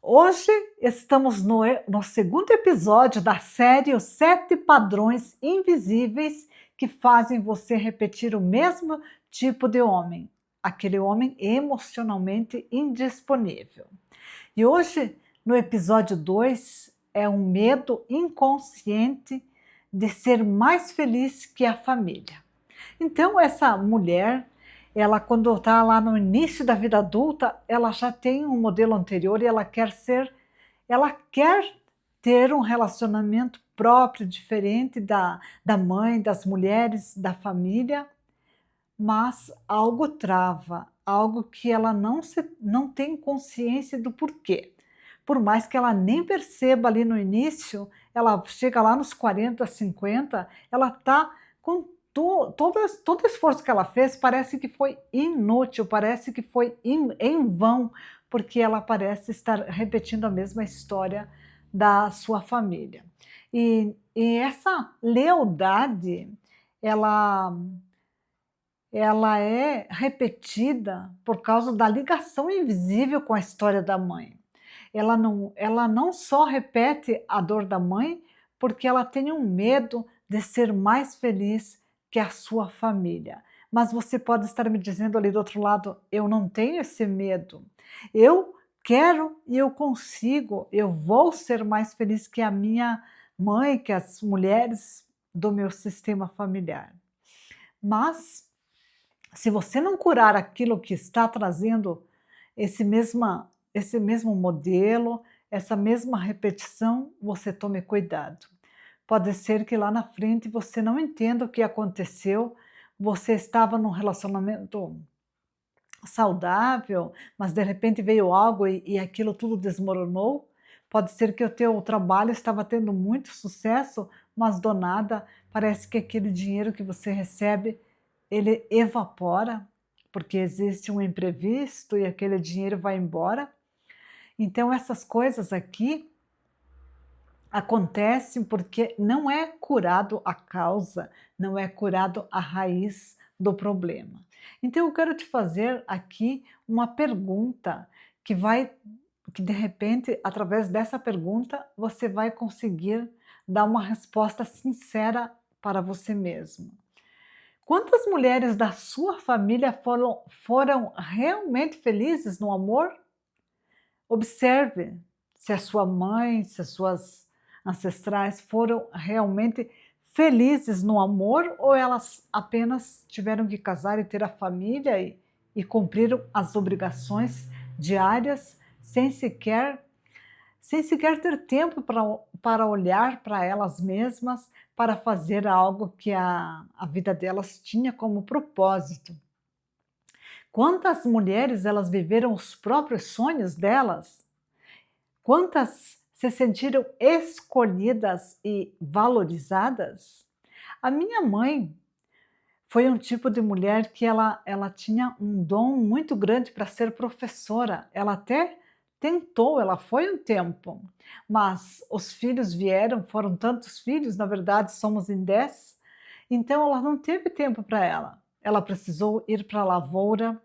Hoje estamos no segundo episódio da série Os 7 Padrões Invisíveis que fazem você repetir o mesmo tipo de homem, aquele homem emocionalmente indisponível. E hoje, no episódio 2, é um medo inconsciente de ser mais feliz que a família. Então, essa mulher, ela quando está lá no início da vida adulta, ela já tem um modelo anterior e ela quer ter um relacionamento próprio, diferente da mãe, das mulheres, da família, mas algo trava, algo que ela não tem consciência do porquê. Por mais que ela nem perceba ali no início, ela chega lá nos 40, 50, ela está com todo esforço que ela fez parece que foi inútil, parece que foi em vão, porque ela parece estar repetindo a mesma história da sua família. E essa lealdade, ela ela é repetida por causa da ligação invisível com a história da mãe. Ela não só repete a dor da mãe, porque ela tem um medo de ser mais feliz que a sua família. Mas você pode estar me dizendo ali do outro lado: eu não tenho esse medo. Eu quero e eu consigo, eu vou ser mais feliz que a minha mãe, que as mulheres do meu sistema familiar. Mas se você não curar aquilo que está trazendo esse mesmo modelo, essa mesma repetição, você tome cuidado. Pode ser que lá na frente você não entenda o que aconteceu, você estava num relacionamento saudável, mas de repente veio algo e aquilo tudo desmoronou. Pode ser que o teu trabalho estava tendo muito sucesso, mas do nada parece que aquele dinheiro que você recebe ele evapora, porque existe um imprevisto e aquele dinheiro vai embora. Então essas coisas aqui acontecem porque não é curado a causa, não é curado a raiz do problema. Então eu quero te fazer aqui uma pergunta que de repente, através dessa pergunta, você vai conseguir dar uma resposta sincera para você mesmo. Quantas mulheres da sua família foram realmente felizes no amor? Observe se a sua mãe, se as suas ancestrais foram realmente felizes no amor ou elas apenas tiveram que casar e ter a família e cumpriram as obrigações diárias sem sequer ter tempo para olhar para elas mesmas, para fazer algo que a vida delas tinha como propósito. Quantas mulheres elas viveram os próprios sonhos delas? Quantas se sentiram escolhidas e valorizadas? A minha mãe foi um tipo de mulher que ela tinha um dom muito grande para ser professora. Ela até tentou, ela foi um tempo, mas os filhos vieram, foram tantos filhos, na verdade somos em 10, então ela não teve tempo para ela. Ela precisou ir para a lavoura,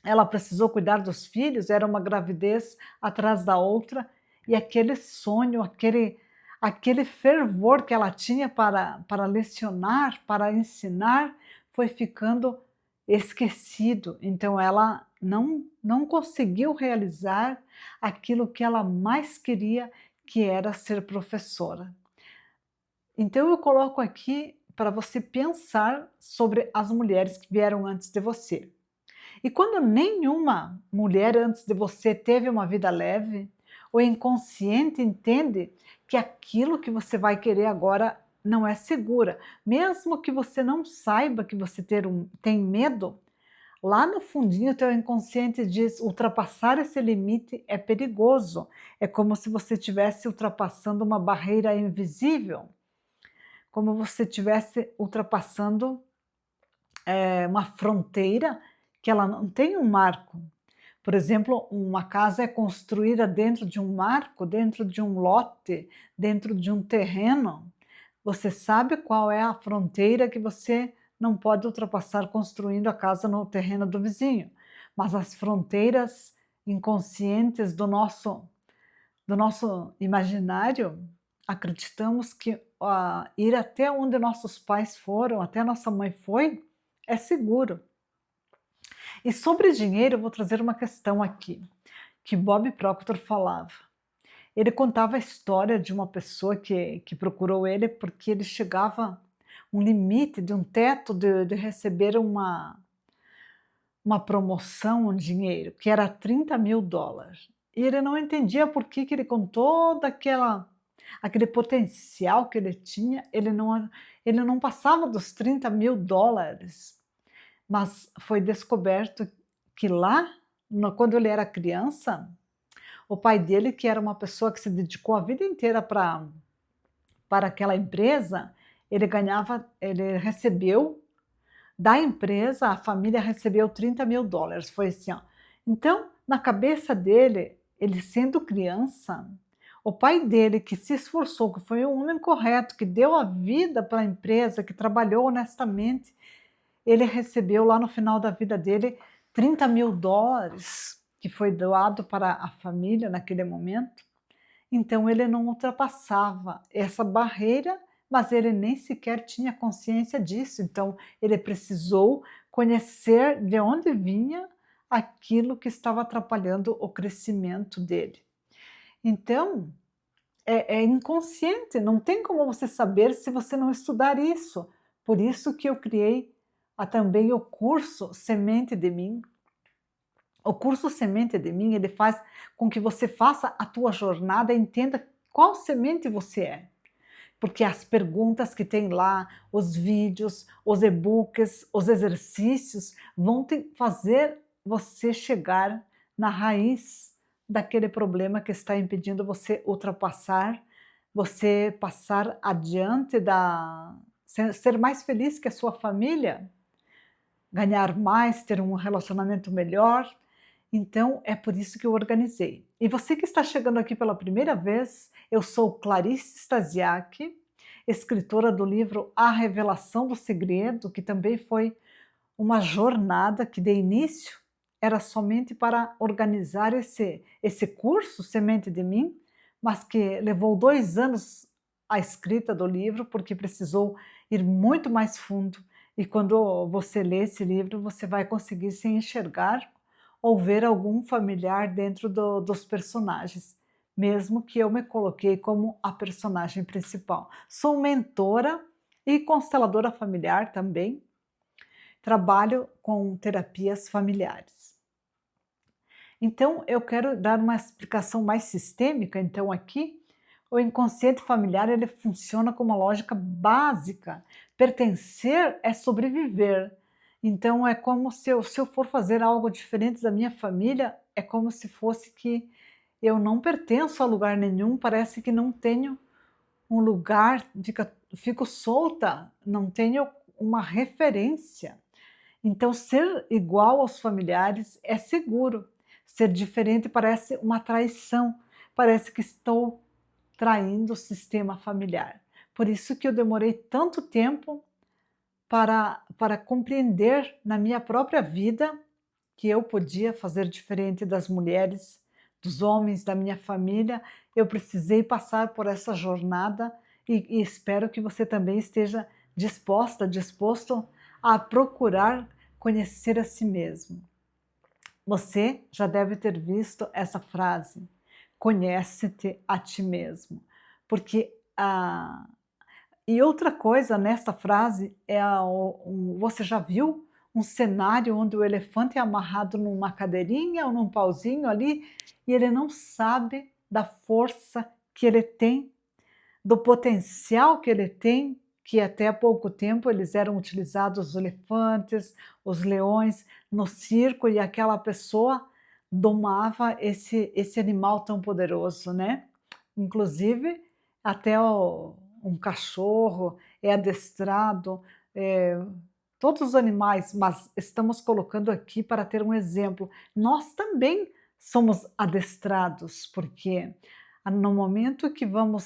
ela precisou cuidar dos filhos, era uma gravidez atrás da outra, e aquele sonho, aquele fervor que ela tinha para lecionar, para ensinar, foi ficando esquecido. Então ela não conseguiu realizar aquilo que ela mais queria, que era ser professora. Então eu coloco aqui para você pensar sobre as mulheres que vieram antes de você. E quando nenhuma mulher antes de você teve uma vida leve, o inconsciente entende que aquilo que você vai querer agora não é segura. Mesmo que você não saiba que você tem medo, lá no fundinho o teu inconsciente diz: ultrapassar esse limite é perigoso. É como se você estivesse ultrapassando uma barreira invisível, como você estivesse ultrapassando uma fronteira que ela não tem um marco. Por exemplo, uma casa é construída dentro de um marco, dentro de um lote, dentro de um terreno. Você sabe qual é a fronteira que você não pode ultrapassar construindo a casa no terreno do vizinho. Mas as fronteiras inconscientes do nosso imaginário, acreditamos que ir até onde nossos pais foram, até nossa mãe foi, é seguro. E sobre dinheiro, eu vou trazer uma questão aqui, que Bob Proctor falava. Ele contava a história de uma pessoa que procurou ele porque ele chegava um limite de um teto de receber uma promoção, um dinheiro, que era $30.000. E ele não entendia por que ele, com toda aquele potencial que ele tinha, ele não passava dos $30.000. Mas foi descoberto que lá, quando ele era criança, o pai dele, que era uma pessoa que se dedicou a vida inteira para aquela empresa, ele recebeu da empresa, a família recebeu $30.000. Foi assim, ó. Então, na cabeça dele, ele sendo criança, o pai dele, que se esforçou, que foi um homem correto, que deu a vida para a empresa, que trabalhou honestamente, ele recebeu lá no final da vida dele $30.000, que foi doado para a família naquele momento. Então ele não ultrapassava essa barreira, mas ele nem sequer tinha consciência disso. Então ele precisou conhecer de onde vinha aquilo que estava atrapalhando o crescimento dele. Então é inconsciente, não tem como você saber se você não estudar isso. Por isso que eu criei também o curso Semente de Mim. O curso Semente de Mim, ele faz com que você faça a tua jornada e entenda qual semente você é. Porque as perguntas que tem lá, os vídeos, os e-books, os exercícios vão fazer você chegar na raiz daquele problema que está impedindo você ultrapassar, você passar adiante, ser mais feliz que a sua família, ganhar mais, ter um relacionamento melhor. Então, é por isso que eu organizei. E você que está chegando aqui pela primeira vez, eu sou Clarice Stasiak, escritora do livro A Revelação do Segredo, que também foi uma jornada que de início era somente para organizar esse curso, Semente de Mim, mas que levou 2 anos a escrita do livro, porque precisou ir muito mais fundo. E quando você lê esse livro, você vai conseguir se enxergar ou ver algum familiar dentro dos personagens, mesmo que eu me coloquei como a personagem principal. Sou mentora e consteladora familiar também, trabalho com terapias familiares. Então, eu quero dar uma explicação mais sistêmica, então aqui, o inconsciente familiar ele funciona com uma lógica básica. Pertencer é sobreviver. Então é como se eu for fazer algo diferente da minha família, é como se fosse que eu não pertenço a lugar nenhum, parece que não tenho um lugar, fico solta, não tenho uma referência. Então ser igual aos familiares é seguro, ser diferente parece uma traição, parece que estou traindo o sistema familiar. Por isso que eu demorei tanto tempo para compreender na minha própria vida que eu podia fazer diferente das mulheres, dos homens, da minha família. Eu precisei passar por essa jornada e espero que você também esteja disposto a procurar conhecer a si mesmo. Você já deve ter visto essa frase, conhece-te a ti mesmo, porque e outra coisa nesta frase você já viu um cenário onde o elefante é amarrado numa cadeirinha ou num pauzinho ali e ele não sabe da força que ele tem, do potencial que ele tem, que até há pouco tempo eles eram utilizados, os elefantes, os leões, no circo, e aquela pessoa domava esse animal tão poderoso, né? Inclusive, até um cachorro é adestrado, todos os animais, mas estamos colocando aqui para ter um exemplo. Nós também somos adestrados, porque no momento que vão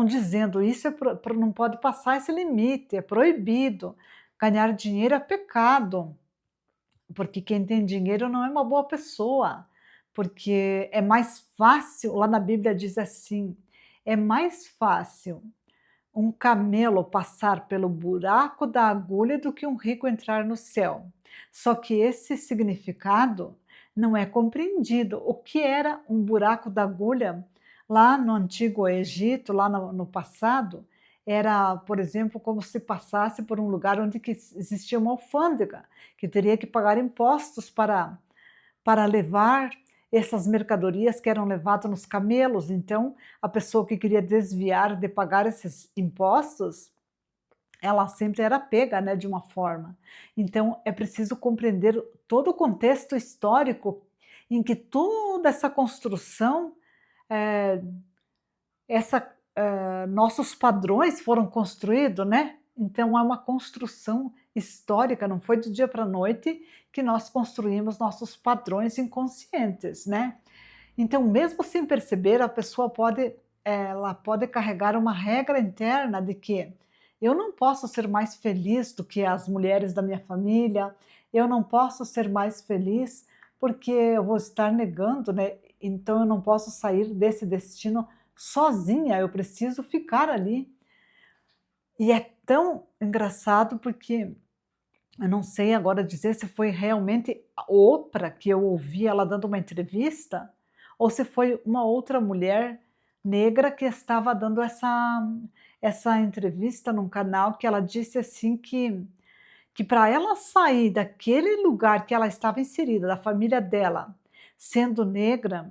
dizendo isso, não pode passar esse limite, é proibido. Ganhar dinheiro é pecado, porque quem tem dinheiro não é uma boa pessoa, porque é mais fácil, lá na Bíblia diz assim, é mais fácil um camelo passar pelo buraco da agulha do que um rico entrar no céu. Só que esse significado não é compreendido. O que era um buraco da agulha lá no Antigo Egito, lá no passado, era, por exemplo, como se passasse por um lugar onde que existia uma alfândega, que teria que pagar impostos para levar essas mercadorias que eram levadas nos camelos. Então, a pessoa que queria desviar de pagar esses impostos, ela sempre era pega, né, de uma forma. Então, é preciso compreender todo o contexto histórico em que toda essa construção, eh, nossos padrões foram construídos, né? Então, é uma construção histórica, não foi do dia para a noite que nós construímos nossos padrões inconscientes, né? Então, mesmo sem perceber, a pessoa ela pode carregar uma regra interna de que eu não posso ser mais feliz do que as mulheres da minha família, eu não posso ser mais feliz porque eu vou estar negando, né? Então, eu não posso sair desse destino sozinha, eu preciso ficar ali. E é tão engraçado porque eu não sei agora dizer se foi realmente a Oprah que eu ouvi ela dando uma entrevista, ou se foi uma outra mulher negra que estava dando essa entrevista num canal, que ela disse assim que para ela sair daquele lugar que ela estava inserida, da família dela, sendo negra,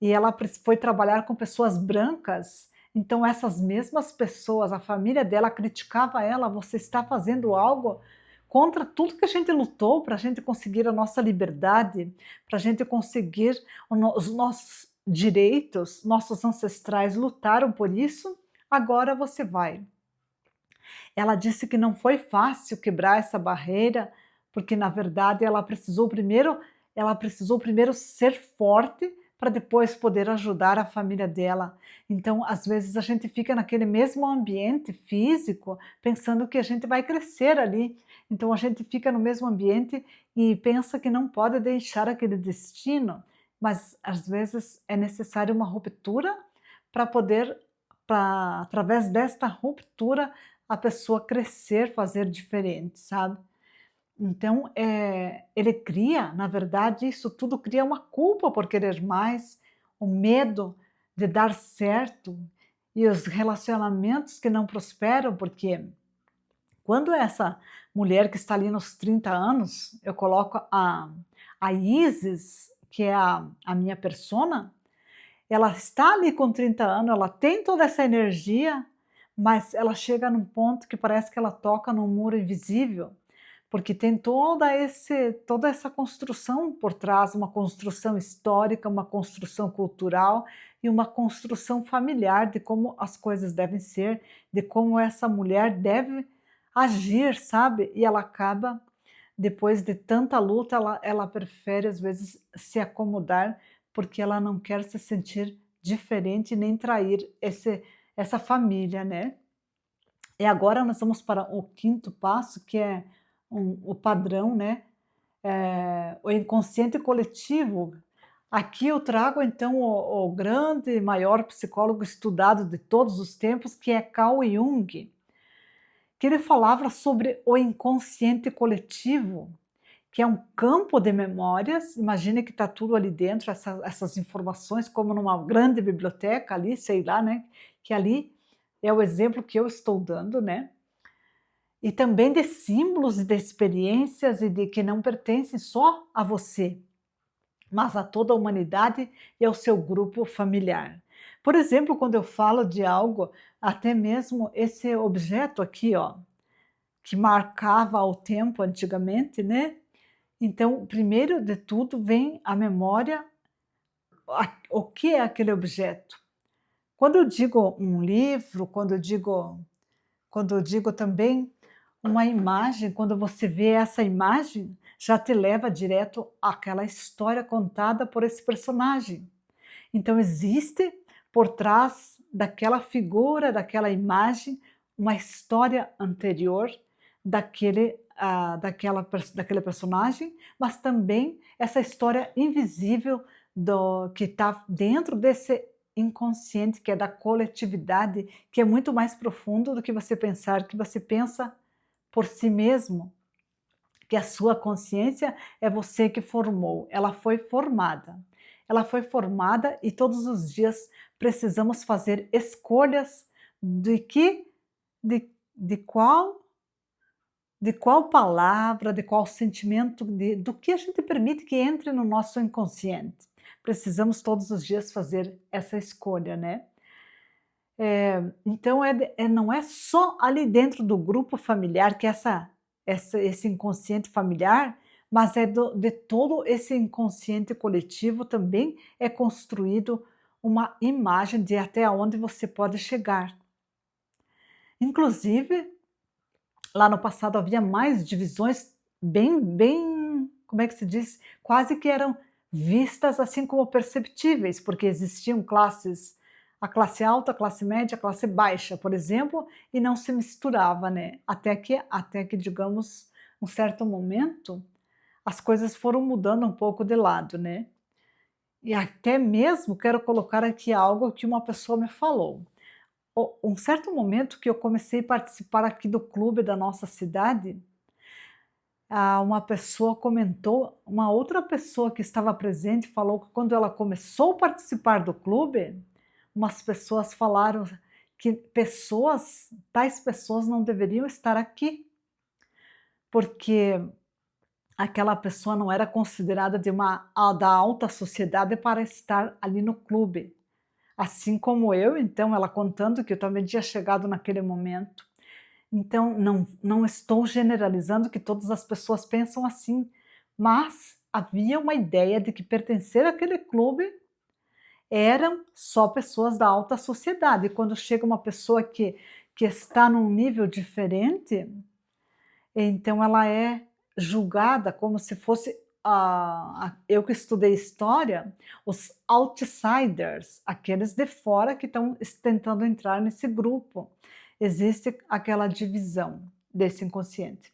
e ela foi trabalhar com pessoas brancas, então essas mesmas pessoas, a família dela criticava ela: "Você está fazendo algo contra tudo que a gente lutou para a gente conseguir a nossa liberdade, para a gente conseguir os nossos direitos, nossos ancestrais lutaram por isso, agora você vai". Ela disse que não foi fácil quebrar essa barreira, porque na verdade ela precisou primeiro ser forte para depois poder ajudar a família dela. Então, às vezes a gente fica naquele mesmo ambiente físico, pensando que a gente vai crescer ali. Então a gente fica no mesmo ambiente e pensa que não pode deixar aquele destino, mas às vezes é necessário uma ruptura para poder, através desta ruptura, a pessoa crescer, fazer diferente, sabe. Então, ele cria, na verdade, isso tudo cria uma culpa por querer mais, o medo de dar certo e os relacionamentos que não prosperam, porque quando essa mulher que está ali nos 30 anos, eu coloco a Isis, que é a minha persona, ela está ali com 30 anos, ela tem toda essa energia, mas ela chega num ponto que parece que ela toca num muro invisível, porque tem toda essa construção por trás, uma construção histórica, uma construção cultural e uma construção familiar de como as coisas devem ser, de como essa mulher deve agir, sabe? E ela acaba, depois de tanta luta, ela prefere às vezes se acomodar, porque ela não quer se sentir diferente nem trair essa família, né? E agora nós vamos para o quinto passo, que é o padrão, né? O inconsciente coletivo. Aqui eu trago então o grande, maior psicólogo estudado de todos os tempos, que é Carl Jung, que ele falava sobre o inconsciente coletivo, que é um campo de memórias. Imagine que está tudo ali dentro, essas informações, como numa grande biblioteca ali, sei lá, né? Que ali é o exemplo que eu estou dando, né? E também de símbolos e de experiências e de que não pertencem só a você, mas a toda a humanidade e ao seu grupo familiar. Por exemplo, quando eu falo de algo, até mesmo esse objeto aqui, ó, que marcava o tempo antigamente, né? Então, primeiro de tudo vem a memória, o que é aquele objeto. Quando eu digo um livro, quando eu digo também uma imagem, quando você vê essa imagem, já te leva direto àquela história contada por esse personagem. Então existe por trás daquela figura, daquela imagem, uma história anterior daquele personagem, mas também essa história invisível que está dentro desse inconsciente, que é da coletividade, que é muito mais profundo do que você pensar, que você pensa por si mesmo, que a sua consciência é você que formou, ela foi formada. Ela foi formada e todos os dias precisamos fazer escolhas de que, de qual palavra, de qual sentimento, do que a gente permite que entre no nosso inconsciente. Precisamos todos os dias fazer essa escolha, né? Então não é só ali dentro do grupo familiar que esse inconsciente familiar, mas é de todo esse inconsciente coletivo também é construído uma imagem de até onde você pode chegar. Inclusive, lá no passado havia mais divisões bem, como é que se diz? Quase que eram vistas assim como perceptíveis, porque existiam classes, a classe alta, a classe média, a classe baixa, por exemplo, e não se misturava, né? Até que digamos, um certo momento, as coisas foram mudando um pouco de lado, né? E até mesmo quero colocar aqui algo que uma pessoa me falou. Um certo momento que eu comecei a participar aqui do clube da nossa cidade, uma pessoa comentou, uma outra pessoa que estava presente falou que quando ela começou a participar do clube, umas pessoas falaram que tais pessoas não deveriam estar aqui, porque aquela pessoa não era considerada da alta sociedade para estar ali no clube. Assim como eu, então, ela contando que eu também tinha chegado naquele momento. Então, não estou generalizando que todas as pessoas pensam assim, mas havia uma ideia de que pertencer àquele clube eram só pessoas da alta sociedade. E quando chega uma pessoa que está num nível diferente, então ela é julgada como se fosse eu que estudei história, os outsiders, aqueles de fora que estão tentando entrar nesse grupo. Existe aquela divisão desse inconsciente.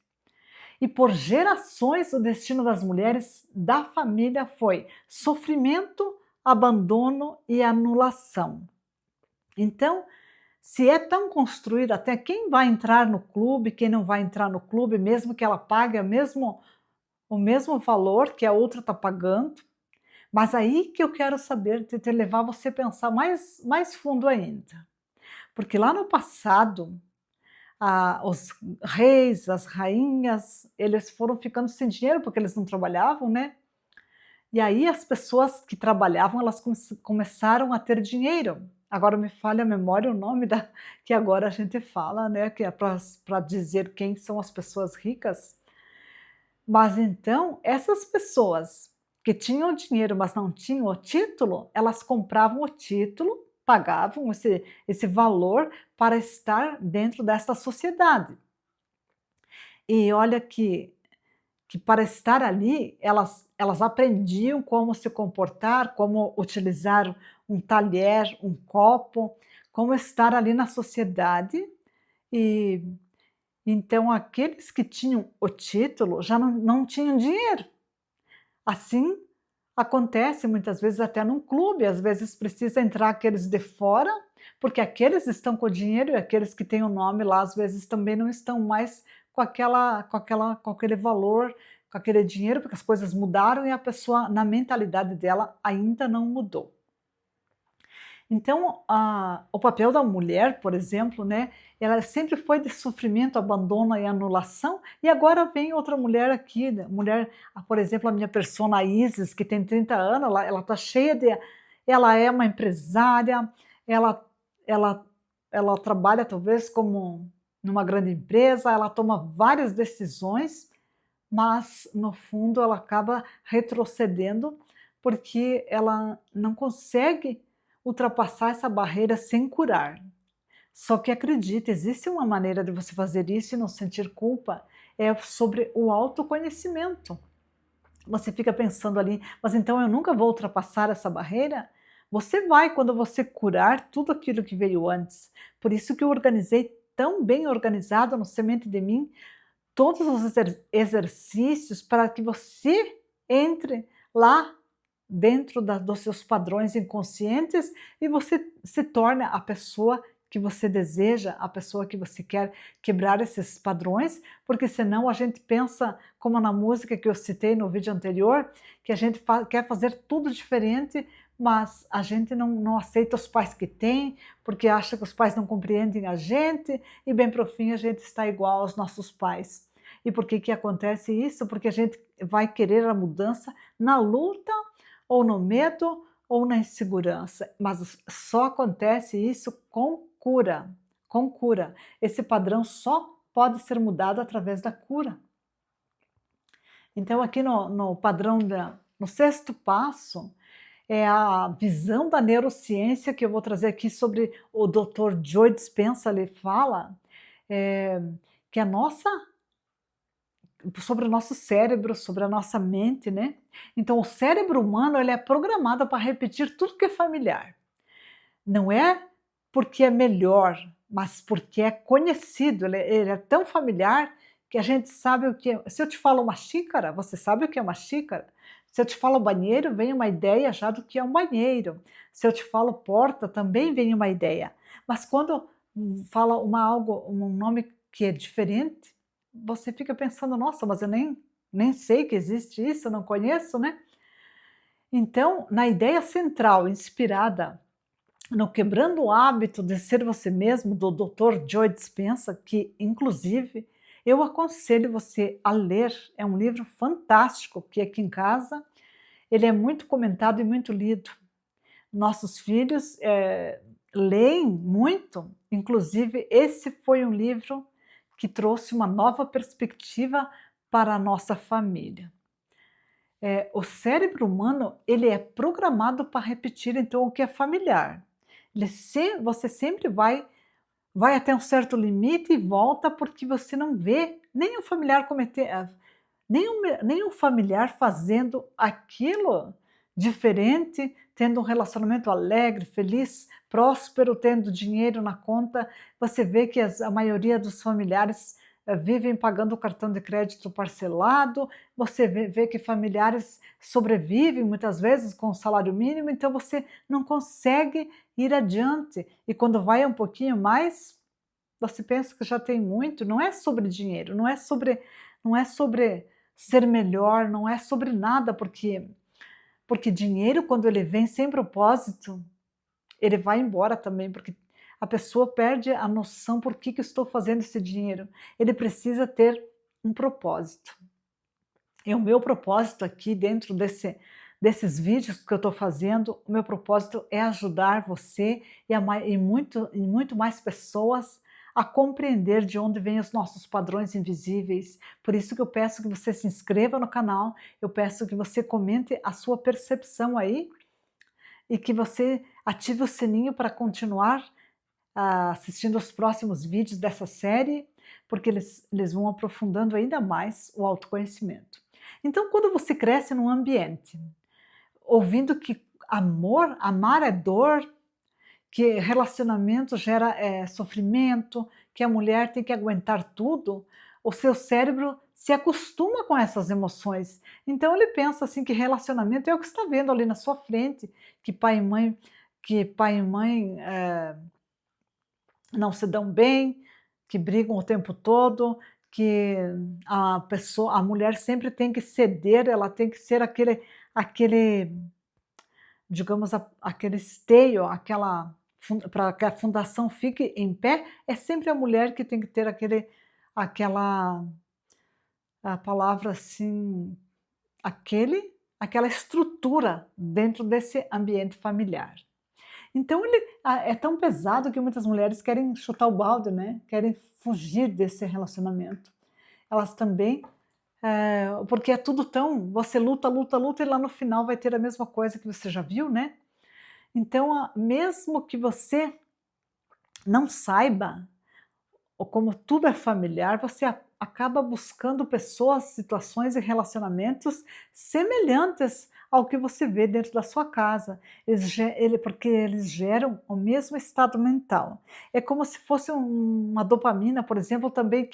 E por gerações o destino das mulheres da família foi sofrimento, abandono e anulação. Então, se é tão construído, até quem vai entrar no clube, quem não vai entrar no clube, mesmo que ela pague o mesmo valor que a outra está pagando, mas aí que eu quero saber, de levar você a pensar mais fundo ainda. Porque lá no passado, os reis, as rainhas, eles foram ficando sem dinheiro porque eles não trabalhavam, né? E aí as pessoas que trabalhavam, elas começaram a ter dinheiro. Agora me falha a memória o nome que agora a gente fala, né? Que é para dizer quem são as pessoas ricas. Mas então, essas pessoas que tinham dinheiro, mas não tinham o título, elas compravam o título, pagavam esse valor para estar dentro desta sociedade. E olha que para estar ali, elas aprendiam como se comportar, como utilizar um talher, um copo, como estar ali na sociedade. E então aqueles que tinham o título já não tinham dinheiro. Assim acontece muitas vezes até num clube, às vezes precisa entrar aqueles de fora, porque aqueles estão com o dinheiro e aqueles que têm o nome lá, às vezes também não estão mais com aquele valor, com aquele dinheiro, porque as coisas mudaram e a pessoa, na mentalidade dela, ainda não mudou. Então, o papel da mulher, por exemplo, né, ela sempre foi de sofrimento, abandono e anulação, e agora vem outra mulher aqui, né, por exemplo, a minha persona Isis, que tem 30 anos, ela está cheia de... Ela é uma empresária, ela, ela, ela trabalha talvez como numa grande empresa, ela toma várias decisões, mas no fundo ela acaba retrocedendo porque ela não consegue ultrapassar essa barreira sem curar. Só que acredite, existe uma maneira de você fazer isso e não sentir culpa, é sobre o autoconhecimento. Você fica pensando ali, mas então eu nunca vou ultrapassar essa barreira? Você vai quando você curar tudo aquilo que veio antes. Por isso que eu organizei tão bem organizado no Semente de Mim todos os exercícios para que você entre lá dentro dos seus padrões inconscientes e você se torna a pessoa que você deseja, a pessoa que você quer quebrar esses padrões, porque senão a gente pensa, como na música que eu citei no vídeo anterior, que a gente quer fazer tudo diferente, mas a gente não aceita os pais que tem, porque acha que os pais não compreendem a gente, e bem pro fim a gente está igual aos nossos pais. E por que que acontece isso? Porque a gente vai querer a mudança na luta, ou no medo, ou na insegurança, mas só acontece isso com cura, com cura. Esse padrão só pode ser mudado através da cura. Então aqui no padrão no sexto passo, é a visão da neurociência que eu vou trazer aqui sobre o Dr. Joe Dispenza, ele fala, que a nossa sobre o nosso cérebro, sobre a nossa mente, né. Então o cérebro humano ele é programado para repetir tudo que é familiar. Não é porque é melhor, mas porque é conhecido, ele é tão familiar que a gente sabe o que é. Se eu te falo uma xícara, você sabe o que é uma xícara. Se eu te falo banheiro, vem uma ideia já do que é um banheiro. Se eu te falo porta, também vem uma ideia. Mas quando fala um nome que é diferente, você fica pensando: "Nossa, mas eu nem sei que existe isso, eu não conheço", né. Então, na ideia central inspirada no Quebrando o Hábito de Ser Você Mesmo, do Dr. Joe Dispenza, que inclusive eu aconselho você a ler, é um livro fantástico que aqui em casa ele é muito comentado e muito lido. Nossos filhos leem muito, inclusive esse foi um livro que trouxe uma nova perspectiva para a nossa família. O cérebro humano ele é programado para repetir então o que é familiar. Você sempre vai até um certo limite e volta porque você não vê nenhum familiar nenhum familiar fazendo aquilo diferente, tendo um relacionamento alegre, feliz, próspero, tendo dinheiro na conta. Você vê que a maioria dos familiares vivem pagando o cartão de crédito parcelado, você vê que familiares sobrevivem muitas vezes com o salário mínimo, então você não consegue ir adiante. E quando vai um pouquinho mais, você pensa que já tem muito, não é sobre dinheiro, não é sobre ser melhor, não é sobre nada, porque dinheiro quando ele vem sem propósito, ele vai embora também, porque a pessoa perde a noção por que eu estou fazendo esse dinheiro. Ele precisa ter um propósito. E o meu propósito aqui dentro desses vídeos que eu estou fazendo, o meu propósito é ajudar você e muito mais pessoas a compreender de onde vêm os nossos padrões invisíveis. Por isso que eu peço que você se inscreva no canal, eu peço que você comente a sua percepção aí e que você ative o sininho para continuar assistindo os próximos vídeos dessa série, porque eles vão aprofundando ainda mais o autoconhecimento. Então, quando você cresce num ambiente, ouvindo que amar é dor, que relacionamento gera sofrimento, que a mulher tem que aguentar tudo, o seu cérebro se acostuma com essas emoções. Então ele pensa assim que relacionamento é o que está vendo ali na sua frente, que pai e mãe não se dão bem, que brigam o tempo todo, que a mulher sempre tem que ceder, ela tem que ser aquele, digamos, aquele esteio, para que a fundação fique em pé, é sempre a mulher que tem que ter aquela, a palavra assim, aquela estrutura dentro desse ambiente familiar. Então é tão pesado que muitas mulheres querem chutar o balde, né, querem fugir desse relacionamento. Elas também, porque é tudo tão você luta, luta, luta e lá no final vai ter a mesma coisa que você já viu, né. Então mesmo que você não saiba, ou como tudo é familiar, você acaba buscando pessoas, situações e relacionamentos semelhantes ao que você vê dentro da sua casa. Porque eles geram o mesmo estado mental. É como se fosse uma dopamina, por exemplo, também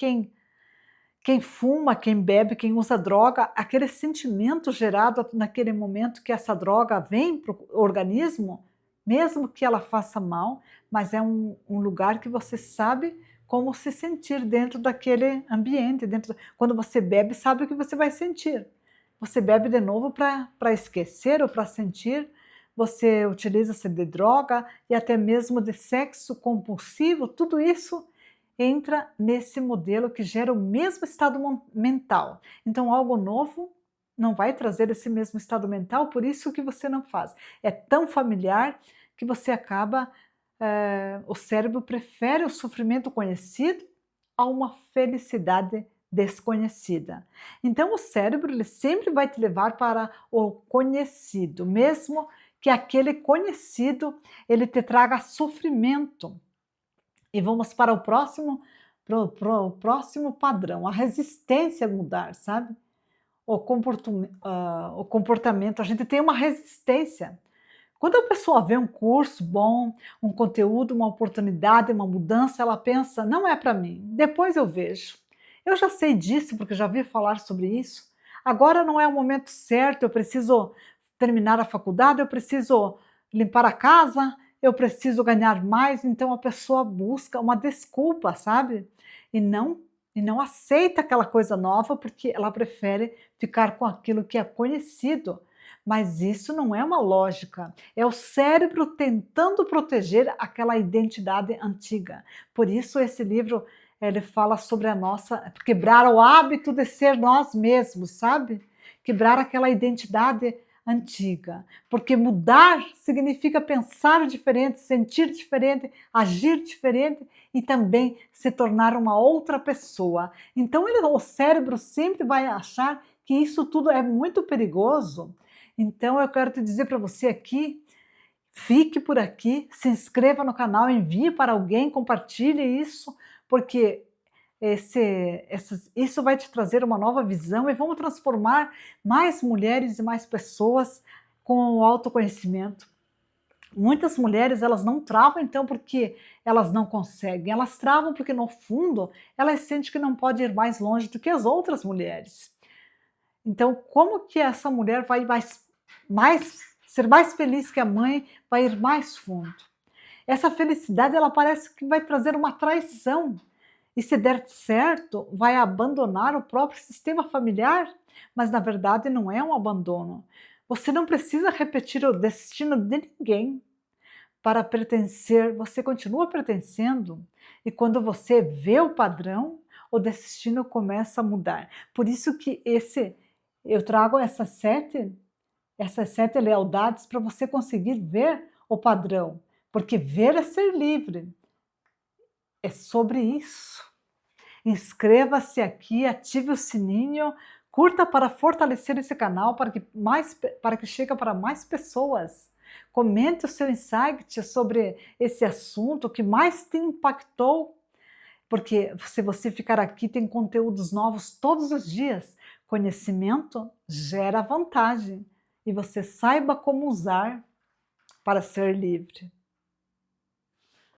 Quem fuma, quem bebe, quem usa droga, aquele sentimento gerado naquele momento que essa droga vem para o organismo, mesmo que ela faça mal, mas é um lugar que você sabe como se sentir dentro daquele ambiente. Quando você bebe, sabe o que você vai sentir. Você bebe de novo para esquecer ou para sentir. Você utiliza-se de droga e até mesmo de sexo compulsivo, tudo isso entra nesse modelo que gera o mesmo estado mental. Então, algo novo não vai trazer esse mesmo estado mental, por isso que você não faz. É tão familiar que você acaba, o cérebro prefere o sofrimento conhecido a uma felicidade desconhecida. Então, o cérebro ele sempre vai te levar para o conhecido, mesmo que aquele conhecido ele te traga sofrimento. E vamos para o próximo padrão, a resistência a mudar, sabe? O comportamento, a gente tem uma resistência. Quando a pessoa vê um curso bom, um conteúdo, uma oportunidade, uma mudança, ela pensa, não é para mim, depois eu vejo. Eu já sei disso porque já vi falar sobre isso. Agora não é o momento certo, eu preciso terminar a faculdade, eu preciso limpar a casa, eu preciso ganhar mais, então a pessoa busca uma desculpa, sabe? E não aceita aquela coisa nova porque ela prefere ficar com aquilo que é conhecido. Mas isso não é uma lógica, é o cérebro tentando proteger aquela identidade antiga. Por isso esse livro ele fala sobre a nossa quebrar o hábito de ser nós mesmos, sabe? Quebrar aquela identidade antiga, porque mudar significa pensar diferente, sentir diferente, agir diferente e também se tornar uma outra pessoa. Então o cérebro sempre vai achar que isso tudo é muito perigoso. Então eu quero te dizer para você aqui, fique por aqui, se inscreva no canal, envie para alguém, compartilhe isso, porque isso vai te trazer uma nova visão e vamos transformar mais mulheres e mais pessoas com o autoconhecimento. Muitas mulheres elas não travam então porque elas não conseguem, elas travam porque no fundo elas sentem que não pode ir mais longe do que as outras mulheres. Então como que essa mulher vai ser mais feliz que a mãe, vai ir mais fundo? Essa felicidade ela parece que vai trazer uma traição. E se der certo, vai abandonar o próprio sistema familiar? Mas na verdade não é um abandono. Você não precisa repetir o destino de ninguém para pertencer, você continua pertencendo. E quando você vê o padrão, o destino começa a mudar. Por isso que eu trago essas sete lealdades para você conseguir ver o padrão. Porque ver é ser livre. É sobre isso. Inscreva-se aqui, ative o sininho, curta para fortalecer esse canal para que chegue para mais pessoas. Comente o seu insight sobre esse assunto que mais te impactou, porque se você ficar aqui tem conteúdos novos todos os dias. Conhecimento gera vantagem e você saiba como usar para ser livre.